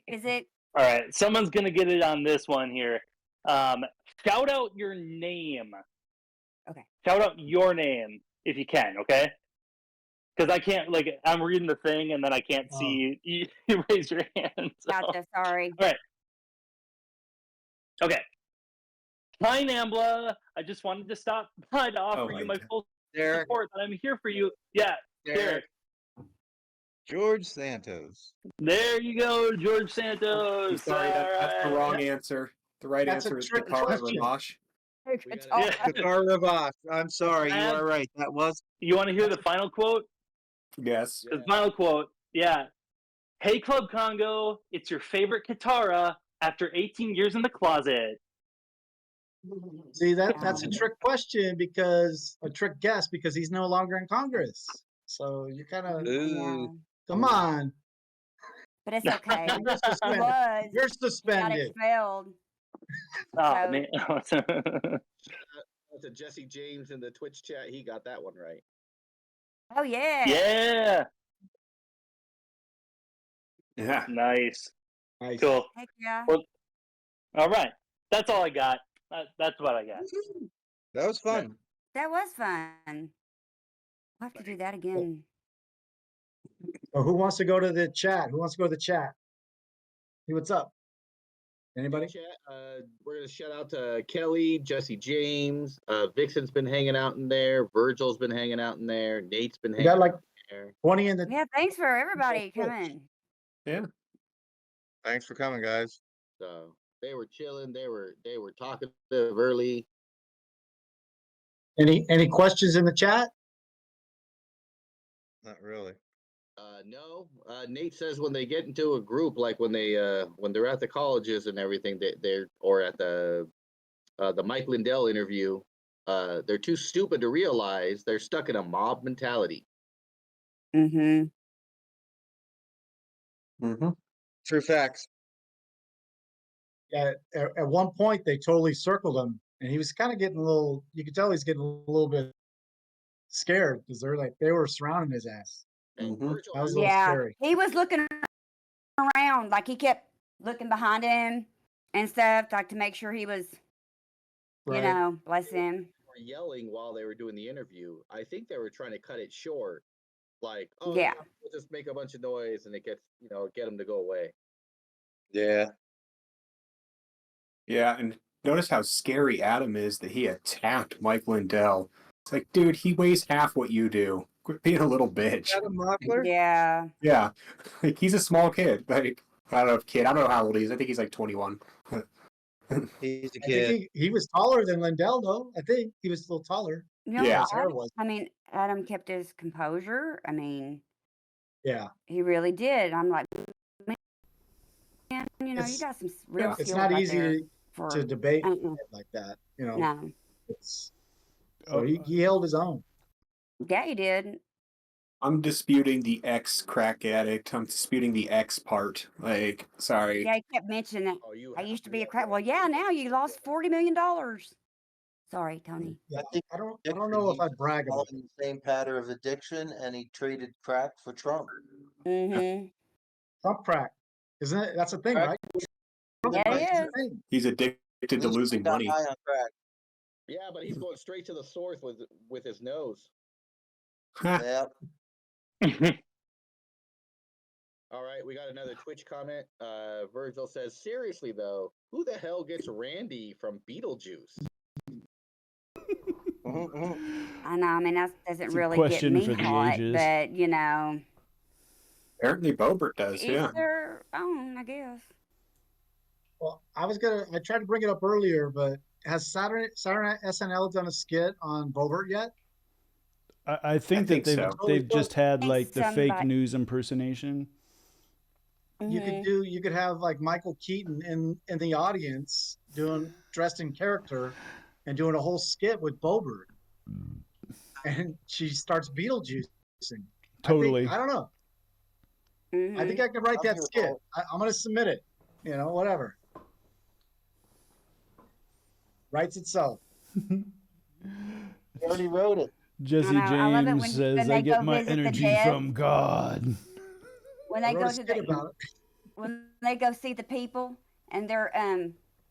Is it? All right. Someone's going to get it on this one here. Shout out your name. Okay. Shout out your name if you can, okay? Because I can't, I'm reading the thing and then I can't see you raise your hand. So. Gotcha, sorry. All right. Okay. Hi, Nambla. I just wanted to stop by to offer you my full support that I'm here for you. Yeah, Derek. George Santos. There you go, George Santos. Sorry, that's the wrong answer. The right answer is Dakar Ravache. Dakar Ravache. I'm sorry, you are right. That was. You want to hear the final quote? Yes. The final quote, yeah. Hey, Club Congo, it's your favorite Katara after 18 years in the closet. See, that's a trick question a trick guess because he's no longer in Congress. So you kind of, come on. But it's okay. You're suspended. You're suspended. He got expelled. Oh, man. To Jesse James in the Twitch chat, he got that one right. Oh, yeah. Yeah. Yeah. Nice. Cool. Heck yeah. Well, all right. That's all I got. That's what I got. That was fun. That was fun. We'll have to do that again. Well, who wants to go to the chat? Who wants to go to the chat? Hey, what's up? Anybody? Chat, we're going to shout out to Kelly, Jesse James. Vixen's been hanging out in there. Virgil's been hanging out in there. Nate's been hanging out in there. 20 in the. Yeah, thanks for everybody coming. Yeah. Thanks for coming, guys. So they were chilling. They were talkative early. Any questions in the chat? Not really. No. Nate says when they get into a group, like when they're at the colleges and everything, or at the Mike Lindell interview, they're too stupid to realize they're stuck in a mob mentality. Mm-hmm. Mm-hmm. True facts. Yeah, at one point they totally circled him, and he was kind of getting a little. You could tell he's getting a little bit scared because they were surrounding his ass. Mm-hmm. That was a little scary. He was looking around, like he kept looking behind him and stuff, like to make sure he was, bless him. They were yelling while they were doing the interview. I think they were trying to cut it short, like, we'll just make a bunch of noise and it gets, get them to go away. Yeah. Yeah, and notice how scary Adam is that he attacked Mike Lindell. It's like, dude, he weighs half what you do. Quit being a little bitch. Adam Mockler? Yeah. Yeah. Like, he's a small kid. Like, I don't know how old he is. I think he's like 21. He's a kid. He was taller than Lindell, though. I think he was a little taller. No, Yeah. Adam kept his composure. Yeah. He really did. I'm like, man, you got some real skills. It's not right easy there to debate like that. No. So he held his own. Yeah, he did. I'm disputing the ex crack addict. I'm disputing the ex part. Like, sorry. Yeah, he kept mentioning that. Oh, you I have used to to be a have crack. that. Well, yeah, now you lost $40 million. Sorry, Tony. Yeah, think I don't know if I brag all about in it. the same pattern of addiction, and he traded crack for Trump. Mm-hmm. Trump crack, isn't it? That's the thing, Crack- right? Yeah, That's he the is. thing. He's addicted At to least he losing got money. high on crack. Yeah, but he's going straight to the source with his nose. Yeah. All right, we got another Twitch comment. Virgil says, seriously though, who the hell gets Randy from Beetlejuice? I know. I mean, that doesn't It's a really get question me for the hot, ages. but you know, Apparently Bobert does, each yeah. their own, I guess. Well, I tried to bring it up earlier, but has Saturday SNL done a skit on Bobert yet? I think that they've just had like the fake news impersonation. You could have like Michael Keaton in the audience dressed in character and doing a whole skit with Bobert. And she starts Beetlejuicing. Totally. I don't know. I think I can write that skit. I'm going to submit it. You know, whatever. Writes itself. He already wrote it. Jesse James says, I get my energy from God. When they go to when they go see the people and their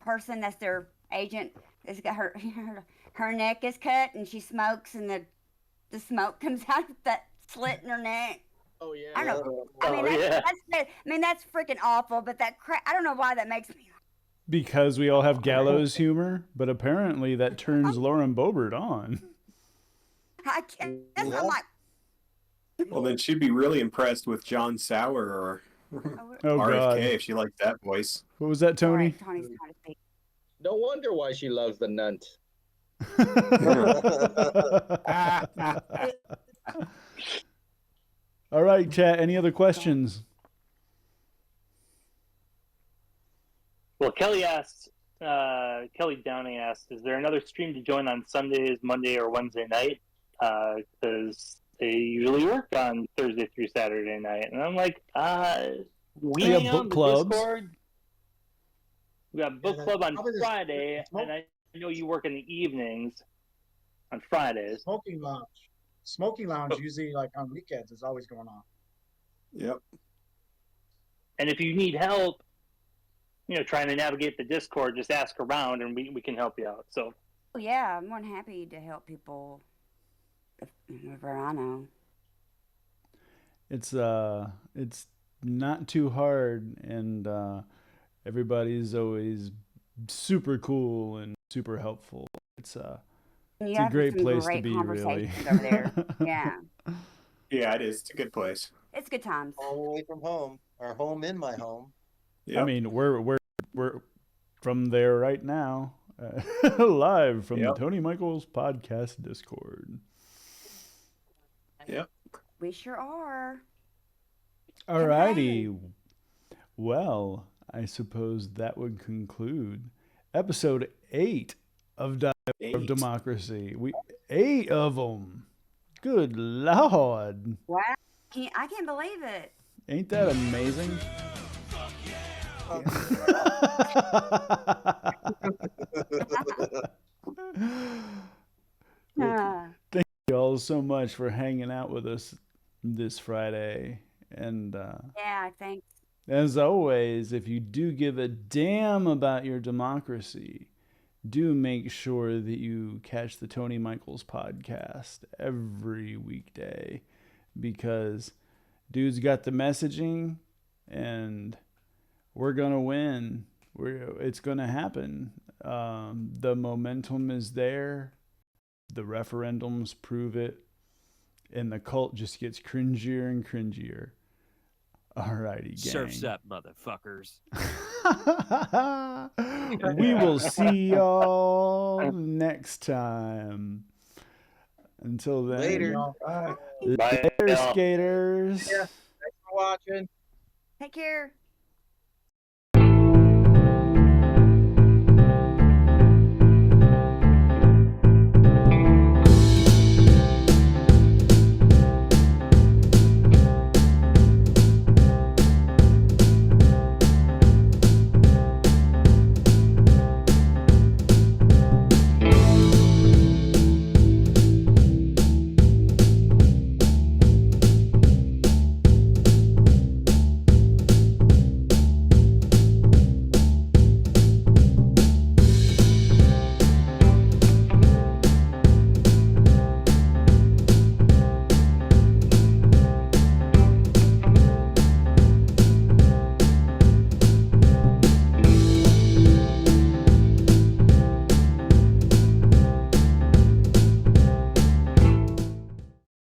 person that's their agent has got her neck is cut and she smokes and the smoke comes out of that slit in her neck. Oh yeah. I don't know. I mean that's freaking awful. But I don't know why that makes me. Because we all have gallows humor, but apparently that turns Lauren Boebert on. I can't. I'm like. Well, then she'd be really impressed with John Sauer or RFK God. if she liked that voice. What was that, Tony? Tony's trying to speak. No wonder why she loves the nunt. All right, chat. Any other questions? Well, Kelly Downey asked, is there another stream to join on Sundays, Monday, or Wednesday night? Because they usually work on Thursday through Saturday night. And I'm like, we have hang book on the clubs. Discord. We got book club on Friday, and I know you work in the evenings on Fridays. Smoking lounge usually like on weekends is always going on. Yep. And if you need help, trying to navigate the Discord, just ask around and we can help you out. So yeah, I'm more than happy to help people whenever I know. It's not too hard, and everybody's always super cool and super helpful. It's a great place to be, really. Over there. Yeah. Yeah, it is. It's a good place. It's good times. All away from home, or home in my home. Yep. I mean, we're from there right now, live from the Tony Michaels podcast Discord. Yep. We sure are. All righty. Well, I suppose that would conclude episode 8 of DeMOCKracy. 8 of them. Good Lord. Wow. I can't believe it. Ain't that amazing? Thank you all so much for hanging out with us this Friday. And yeah, thanks. As always, if you do give a damn about your democracy, do make sure that you catch the Tony Michaels podcast every weekday, because dude's got the messaging and we're going to win. It's going to happen. The momentum is there. The referendums prove it. And the cult just gets cringier and cringier. Alrighty, gang. Surf's up, motherfuckers. We will see y'all next time. Until then. Later. Later, skaters. Yeah. Thanks for watching. Take care.